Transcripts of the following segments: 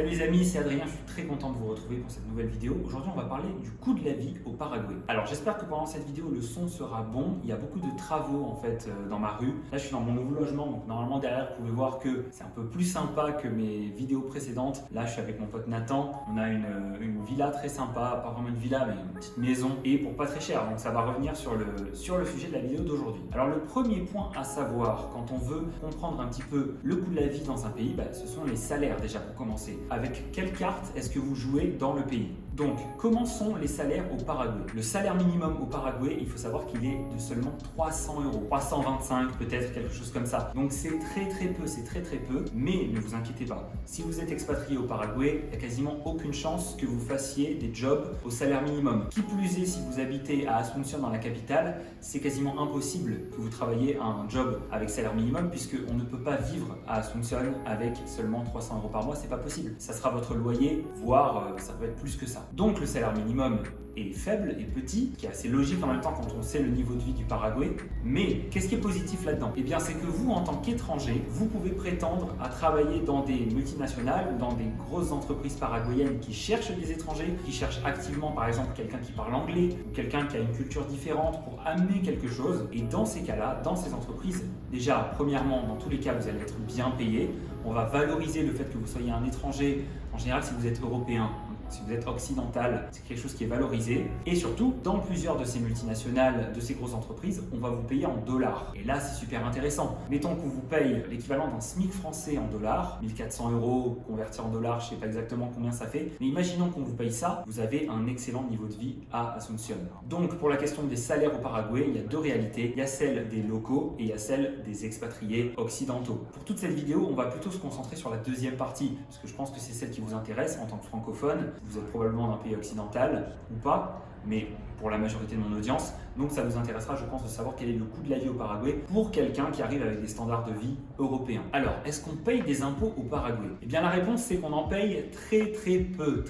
Salut les amis, c'est Adrien, je suis très content de vous retrouver pour cette nouvelle vidéo. Aujourd'hui on va parler du coût de la vie au Paraguay. Alors j'espère que pendant cette vidéo le son sera bon. Il y a beaucoup de travaux en fait dans ma rue. Là je suis dans mon nouveau logement, donc normalement derrière vous pouvez voir que c'est un peu plus sympa que mes vidéos précédentes. Là je suis avec mon pote Nathan, on a une villa très sympa, pas vraiment une villa mais une petite maison et pour pas très cher. Donc ça va revenir sur le sujet de la vidéo d'aujourd'hui. Alors le premier point à savoir quand on veut comprendre un petit peu le coût de la vie dans un pays, ce sont les salaires déjà pour commencer. Avec quelle carte est-ce que vous jouez dans le pays? Donc, comment sont les salaires au Paraguay? Le salaire minimum au Paraguay, il faut savoir qu'il est de seulement 300 euros, 325 peut-être, quelque chose comme ça. Donc c'est très peu, c'est très peu, mais ne vous inquiétez pas. Si vous êtes expatrié au Paraguay, il n'y a quasiment aucune chance que vous fassiez des jobs au salaire minimum. Qui plus est, si vous habitez à Asunción dans la capitale, c'est quasiment impossible que vous travailliez un job avec salaire minimum puisqu'on ne peut pas vivre à Asunción avec seulement 300 euros par mois, c'est pas possible. Ça sera votre loyer, voire ça peut être plus que ça. Donc le salaire minimum est faible et petit, ce qui est assez logique en même temps quand on sait le niveau de vie du Paraguay. Mais qu'est-ce qui est positif là-dedans? Eh bien c'est que vous, en tant qu'étranger, vous pouvez prétendre à travailler dans des multinationales ou dans des grosses entreprises paraguayennes qui cherchent des étrangers, qui cherchent activement par exemple quelqu'un qui parle anglais ou quelqu'un qui a une culture différente pour amener quelque chose. Et dans ces cas-là, dans ces entreprises, déjà premièrement, dans tous les cas, vous allez être bien payé. On va valoriser le fait que vous soyez un étranger. En général, si vous êtes européen, si vous êtes occidental, c'est quelque chose qui est valorisé. Et surtout, dans plusieurs de ces multinationales, de ces grosses entreprises, on va vous payer en dollars. Et là, c'est super intéressant. Mettons qu'on vous paye l'équivalent d'un SMIC français en dollars, 1400 euros convertis en dollars, je ne sais pas exactement combien ça fait. Mais imaginons qu'on vous paye ça, vous avez un excellent niveau de vie à Asunción. Donc, pour la question des salaires au Paraguay, il y a deux réalités. Il y a celle des locaux et il y a celle des expatriés occidentaux. Pour toute cette vidéo, on va plutôt se concentrer sur la deuxième partie, parce que je pense que c'est celle qui vous intéresse en tant que francophone. Vous êtes probablement d'un pays occidental ou pas, mais pour la majorité de mon audience. Donc ça vous intéressera, je pense, de savoir quel est le coût de la vie au Paraguay pour quelqu'un qui arrive avec des standards de vie européens. Alors, est-ce qu'on paye des impôts au Paraguay? Eh bien la réponse c'est qu'on en paye très peu.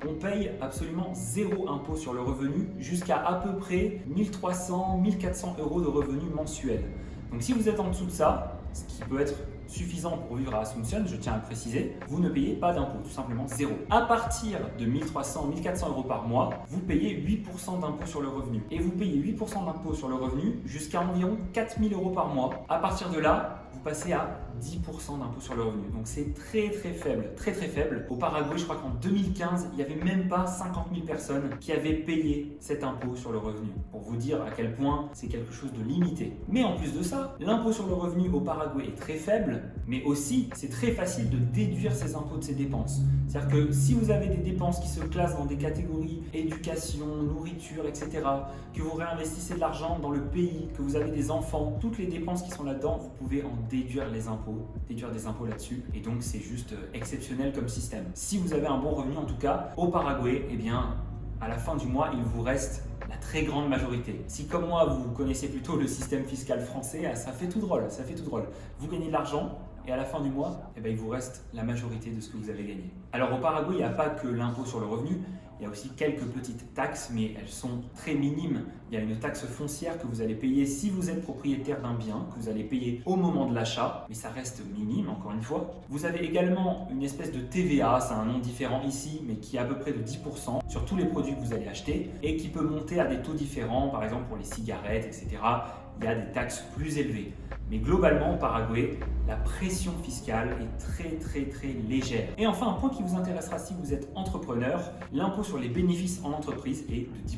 On paye absolument zéro impôt sur le revenu jusqu'à peu près 1300-1400 euros de revenus mensuels. Donc si vous êtes en dessous de ça, ce qui peut être suffisant pour vivre à Asunción, je tiens à le préciser, vous ne payez pas d'impôt, tout simplement zéro. À partir de 1300-1400 euros par mois, vous payez 8% d'impôt sur le revenu. Et vous payez 8% d'impôt sur le revenu jusqu'à environ 4000 euros par mois. À partir de là, vous passez à 10% d'impôt sur le revenu. Donc c'est très faible, très faible. Au Paraguay, je crois qu'en 2015, il n'y avait même pas 50 000 personnes qui avaient payé cet impôt sur le revenu. Pour vous dire à quel point c'est quelque chose de limité. Mais en plus de ça, l'impôt sur le revenu au Paraguay est très faible, mais aussi c'est très facile de déduire ces impôts de ces dépenses. C'est-à-dire que si vous avez des dépenses qui se classent dans des catégories éducation, nourriture, etc., que vous réinvestissez de l'argent dans le pays, que vous avez des enfants, toutes les dépenses qui sont là-dedans, vous pouvez en déduire des impôts là-dessus. Et donc c'est juste exceptionnel comme système. Si vous avez un bon revenu en tout cas, au Paraguay, eh bien à la fin du mois, il vous reste la très grande majorité. Si comme moi, vous connaissez plutôt le système fiscal français, ça fait tout drôle, Vous gagnez de l'argent et à la fin du mois, il vous reste la majorité de ce que vous avez gagné. Alors au Paraguay, il n'y a pas que l'impôt sur le revenu, il y a aussi quelques petites taxes, mais elles sont très minimes. Il y a une taxe foncière que vous allez payer si vous êtes propriétaire d'un bien, que vous allez payer au moment de l'achat, mais ça reste minime, encore une fois. Vous avez également une espèce de TVA, c'est un nom différent ici, mais qui est à peu près de 10% sur tous les produits que vous allez acheter et qui peut monter à des taux différents, par exemple pour les cigarettes, etc. Il y a des taxes plus élevées. Mais globalement, au Paraguay, la pression fiscale est très légère. Et enfin, un point qui vous intéressera si vous êtes entrepreneur, l'impôt sur les bénéfices en entreprise est de 10%.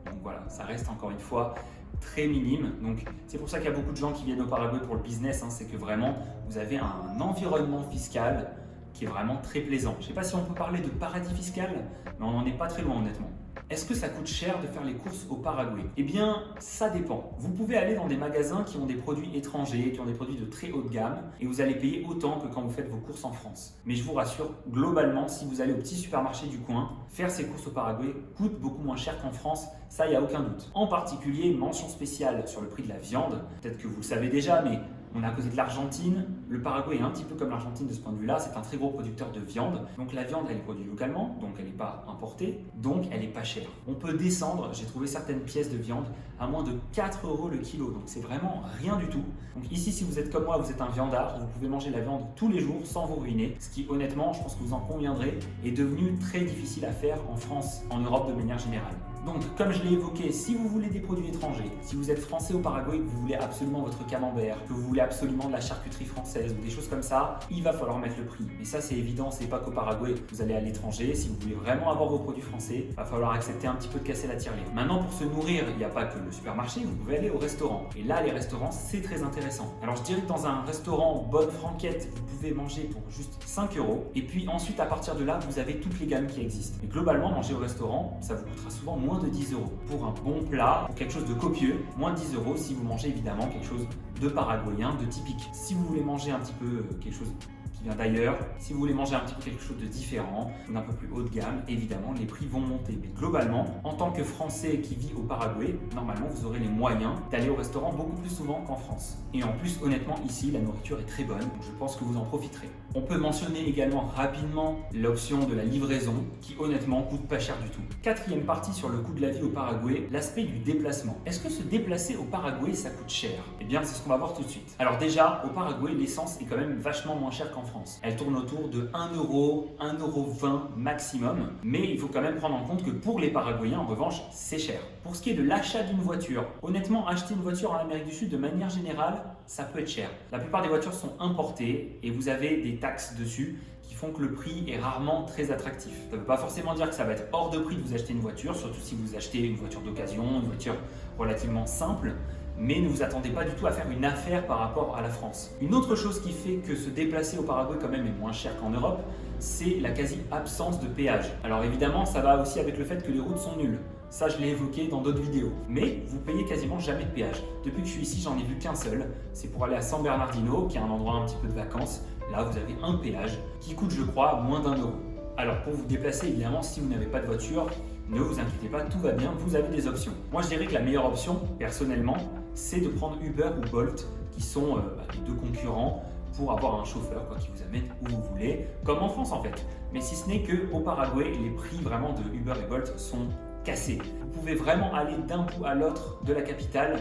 Donc voilà, ça reste encore une fois très minime. Donc c'est pour ça qu'il y a beaucoup de gens qui viennent au Paraguay pour le business, c'est que vraiment, vous avez un environnement fiscal qui est vraiment très plaisant. Je ne sais pas si on peut parler de paradis fiscal, mais on n'en est pas très loin honnêtement. Est-ce que ça coûte cher de faire les courses au Paraguay? Eh bien, ça dépend. Vous pouvez aller dans des magasins qui ont des produits étrangers, qui ont des produits de très haute gamme, et vous allez payer autant que quand vous faites vos courses en France. Mais je vous rassure, globalement, si vous allez au petit supermarché du coin, faire ses courses au Paraguay coûte beaucoup moins cher qu'en France, ça, il n'y a aucun doute. En particulier, mention spéciale sur le prix de la viande. Peut-être que vous le savez déjà, mais On est à côté de l'Argentine. Le Paraguay est un petit peu comme l'Argentine de ce point de vue-là. C'est un très gros producteur de viande. Donc la viande, elle est produite localement, donc elle n'est pas importée, donc elle n'est pas chère. On peut descendre, j'ai trouvé certaines pièces de viande à moins de 4 € le kilo. Donc c'est vraiment rien du tout. Donc ici, si vous êtes comme moi, vous êtes un viandard, vous pouvez manger la viande tous les jours sans vous ruiner. Ce qui, honnêtement, je pense que vous en conviendrez, est devenu très difficile à faire en France, en Europe de manière générale. Donc, comme je l'ai évoqué, si vous voulez des produits étrangers, si vous êtes français au Paraguay, que vous voulez absolument votre camembert, que vous voulez absolument de la charcuterie française ou des choses comme ça, il va falloir mettre le prix. Mais ça, c'est évident, c'est pas qu'au Paraguay. Vous allez à l'étranger, si vous voulez vraiment avoir vos produits français, il va falloir accepter un petit peu de casser la tirelire. Maintenant, pour se nourrir, il n'y a pas que le supermarché, vous pouvez aller au restaurant. Et là, les restaurants, c'est très intéressant. Alors, je dirais que dans un restaurant bonne franquette, vous pouvez manger pour juste 5 €. Et puis ensuite, à partir de là, vous avez toutes les gammes qui existent. Mais globalement, manger au restaurant, ça vous coûtera souvent moins de 10 € pour un bon plat, pour quelque chose de copieux, moins de 10 € si vous mangez évidemment quelque chose de paraguayen, de typique. Si vous voulez manger un petit peu quelque chose qui vient d'ailleurs, si vous voulez manger un petit peu quelque chose de différent, d'un peu plus haut de gamme, évidemment les prix vont monter. Mais globalement, en tant que Français qui vit au Paraguay, normalement vous aurez les moyens d'aller au restaurant beaucoup plus souvent qu'en France. Et en plus, honnêtement, ici la nourriture est très bonne, donc je pense que vous en profiterez. On peut mentionner également rapidement l'option de la livraison qui honnêtement coûte pas cher du tout. Quatrième partie sur le coût de la vie au Paraguay, l'aspect du déplacement. Est-ce que se déplacer au Paraguay ça coûte cher? Eh bien c'est ce qu'on va voir tout de suite. Alors déjà, au Paraguay, l'essence est quand même vachement moins chère qu'en France. Elle tourne autour de 1 €, 1,20 € maximum, mais il faut quand même prendre en compte que pour les Paraguayens, en revanche, c'est cher. Pour ce qui est de l'achat d'une voiture, honnêtement, acheter une voiture en Amérique du Sud, de manière générale, ça peut être cher. La plupart des voitures sont importées et vous avez des taxes dessus qui font que le prix est rarement très attractif. Ça ne veut pas forcément dire que ça va être hors de prix de vous acheter une voiture, surtout si vous achetez une voiture d'occasion, une voiture relativement simple, mais ne vous attendez pas du tout à faire une affaire par rapport à la France. Une autre chose qui fait que se déplacer au Paraguay quand même est moins cher qu'en Europe, c'est la quasi-absence de péage. Alors évidemment, ça va aussi avec le fait que les routes sont nulles. Ça, je l'ai évoqué dans d'autres vidéos. Mais vous payez quasiment jamais de péage. Depuis que je suis ici, j'en ai vu qu'un seul. C'est pour aller à San Bernardino, qui est un endroit un petit peu de vacances. Là, vous avez un péage qui coûte, je crois, moins d'1 €. Alors pour vous déplacer, évidemment, si vous n'avez pas de voiture, ne vous inquiétez pas, tout va bien, vous avez des options. Moi, je dirais que la meilleure option, personnellement, c'est de prendre Uber ou Bolt, qui sont les deux concurrents pour avoir un chauffeur qui vous amène où vous voulez, comme en France en fait. Mais si ce n'est qu'au Paraguay, les prix vraiment de Uber et Bolt sont cassés. Vous pouvez vraiment aller d'un bout à l'autre de la capitale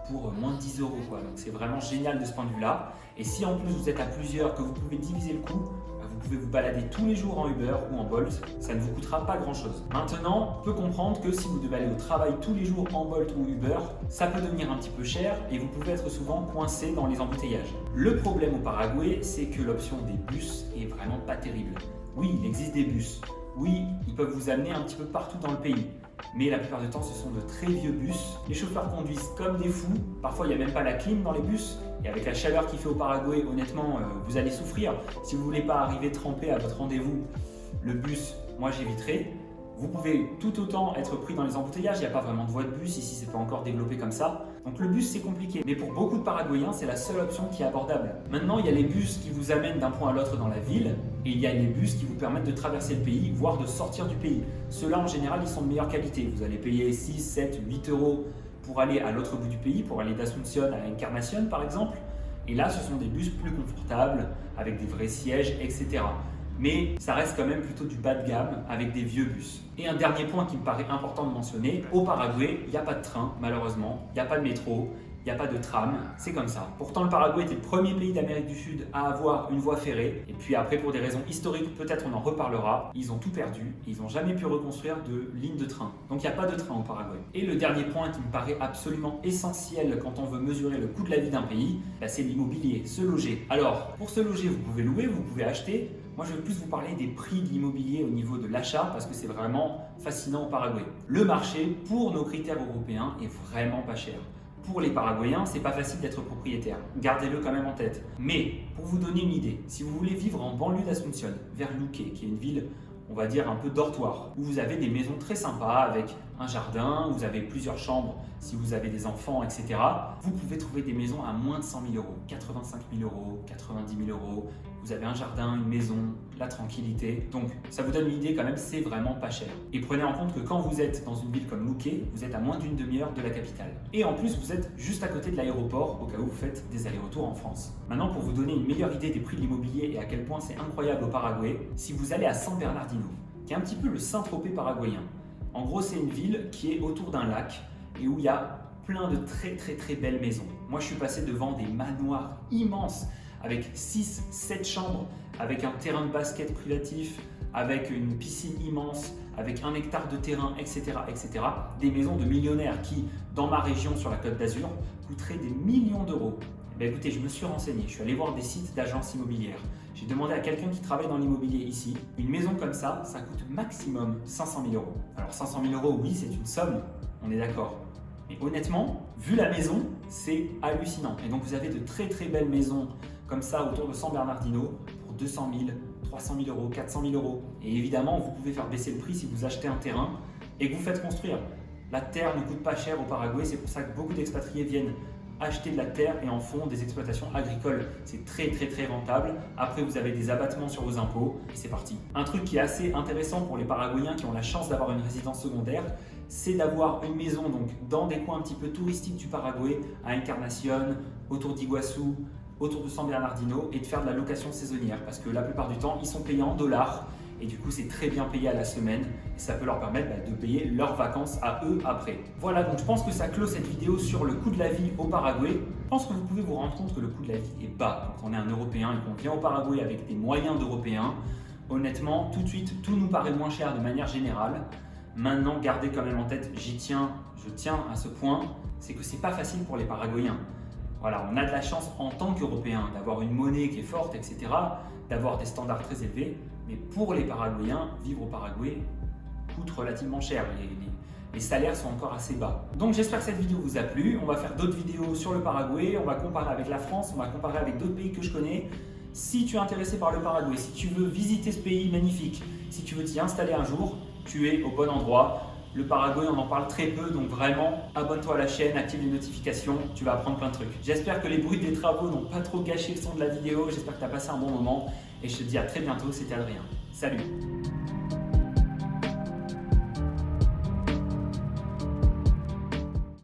pour moins de 10 €. Donc c'est vraiment génial de ce point de vue-là. Et si en plus vous êtes à plusieurs, que vous pouvez diviser le coût, vous pouvez vous balader tous les jours en Uber ou en Bolt, ça ne vous coûtera pas grand-chose. Maintenant, on peut comprendre que si vous devez aller au travail tous les jours en Bolt ou Uber, ça peut devenir un petit peu cher et vous pouvez être souvent coincé dans les embouteillages. Le problème au Paraguay, c'est que l'option des bus est vraiment pas terrible. Oui, il existe des bus. Oui, ils peuvent vous amener un petit peu partout dans le pays. Mais la plupart du temps, ce sont de très vieux bus. Les chauffeurs conduisent comme des fous. Parfois, il n'y a même pas la clim dans les bus. Et avec la chaleur qu'il fait au Paraguay, honnêtement, vous allez souffrir. Si vous ne voulez pas arriver trempé à votre rendez-vous, le bus, moi j'éviterai. Vous pouvez tout autant être pris dans les embouteillages, il n'y a pas vraiment de voie de bus, ici c'est pas encore développé comme ça. Donc le bus c'est compliqué, mais pour beaucoup de Paraguayens c'est la seule option qui est abordable. Maintenant il y a les bus qui vous amènent d'un point à l'autre dans la ville, et il y a les bus qui vous permettent de traverser le pays, voire de sortir du pays. Ceux-là en général ils sont de meilleure qualité, vous allez payer 6, 7, 8 € pour aller à l'autre bout du pays, pour aller d'Asunción à Encarnación par exemple. Et là ce sont des bus plus confortables, avec des vrais sièges, etc. Mais ça reste quand même plutôt du bas de gamme avec des vieux bus. Et un dernier point qui me paraît important de mentionner, au Paraguay, il n'y a pas de train malheureusement, il n'y a pas de métro, il n'y a pas de tram, c'est comme ça. Pourtant le Paraguay était le premier pays d'Amérique du Sud à avoir une voie ferrée, et puis après pour des raisons historiques, peut-être on en reparlera, ils ont tout perdu, ils n'ont jamais pu reconstruire de ligne de train. Donc il n'y a pas de train au Paraguay. Et le dernier point qui me paraît absolument essentiel quand on veut mesurer le coût de la vie d'un pays, c'est l'immobilier, se loger. Alors pour se loger, vous pouvez louer, vous pouvez acheter. Moi, je vais plus vous parler des prix de l'immobilier au niveau de l'achat parce que c'est vraiment fascinant au Paraguay. Le marché, pour nos critères européens, est vraiment pas cher. Pour les Paraguayens, c'est pas facile d'être propriétaire. Gardez-le quand même en tête. Mais, pour vous donner une idée, si vous voulez vivre en banlieue d'Asunción, vers Luque, qui est une ville, on va dire un peu dortoir, où vous avez des maisons très sympas avec un jardin, vous avez plusieurs chambres si vous avez des enfants, etc. Vous pouvez trouver des maisons à moins de 100 000 euros, 85 000 euros, 90 000 euros. Vous avez un jardin, une maison, la tranquillité. Donc ça vous donne une idée quand même, c'est vraiment pas cher. Et prenez en compte que quand vous êtes dans une ville comme Luque, vous êtes à moins d'une demi-heure de la capitale. Et en plus, vous êtes juste à côté de l'aéroport au cas où vous faites des allers-retours en France. Maintenant, pour vous donner une meilleure idée des prix de l'immobilier et à quel point c'est incroyable au Paraguay, si vous allez à San Bernardino, qui est un petit peu le Saint-Tropez paraguayen. En gros, c'est une ville qui est autour d'un lac et où il y a plein de très belles maisons. Moi, je suis passé devant des manoirs immenses avec 6-7 chambres, avec un terrain de basket privatif, avec une piscine immense, avec 1 hectare de terrain, etc., etc. Des maisons de millionnaires qui, dans ma région sur la Côte d'Azur, coûteraient des millions d'euros. Ben écoutez, je me suis renseigné, je suis allé voir des sites d'agences immobilières. J'ai demandé à quelqu'un qui travaille dans l'immobilier ici, une maison comme ça coûte maximum 500 000 euros. Alors 500 000 euros, oui, c'est une somme, on est d'accord. Mais honnêtement, vu la maison, c'est hallucinant. Et donc vous avez de très belles maisons comme ça autour de San Bernardino pour 200 000, 300 000 euros, 400 000 euros. Et évidemment, vous pouvez faire baisser le prix si vous achetez un terrain et que vous faites construire. La terre ne coûte pas cher au Paraguay, c'est pour ça que beaucoup d'expatriés viennent acheter de la terre et en font des exploitations agricoles. C'est très rentable. Après, vous avez des abattements sur vos impôts et c'est parti. Un truc qui est assez intéressant pour les Paraguayens qui ont la chance d'avoir une résidence secondaire, c'est d'avoir une maison donc, dans des coins un petit peu touristiques du Paraguay, à Encarnación, autour d'Iguassou, autour de San Bernardino, et de faire de la location saisonnière parce que la plupart du temps, ils sont payés en dollars. Et du coup, c'est très bien payé à la semaine et ça peut leur permettre de payer leurs vacances à eux après. Voilà, donc je pense que ça clôt cette vidéo sur le coût de la vie au Paraguay. Je pense que vous pouvez vous rendre compte que le coût de la vie est bas quand on est un Européen et qu'on vient au Paraguay avec des moyens d'Européens. Honnêtement, tout de suite, tout nous paraît moins cher de manière générale. Maintenant, gardez quand même en tête, je tiens à ce point, c'est que c'est pas facile pour les Paraguayens. Voilà, on a de la chance en tant qu'Européens d'avoir une monnaie qui est forte, etc., d'avoir des standards très élevés. Mais pour les Paraguayens, vivre au Paraguay coûte relativement cher. Les salaires sont encore assez bas. Donc j'espère que cette vidéo vous a plu. On va faire d'autres vidéos sur le Paraguay. On va comparer avec la France, on va comparer avec d'autres pays que je connais. Si tu es intéressé par le Paraguay, si tu veux visiter ce pays magnifique, si tu veux t'y installer un jour, tu es au bon endroit. Le Paraguay, on en parle très peu, donc vraiment, abonne-toi à la chaîne, active les notifications, tu vas apprendre plein de trucs. J'espère que les bruits des travaux n'ont pas trop gâché le son de la vidéo, j'espère que tu as passé un bon moment et je te dis à très bientôt, c'était Adrien. Salut!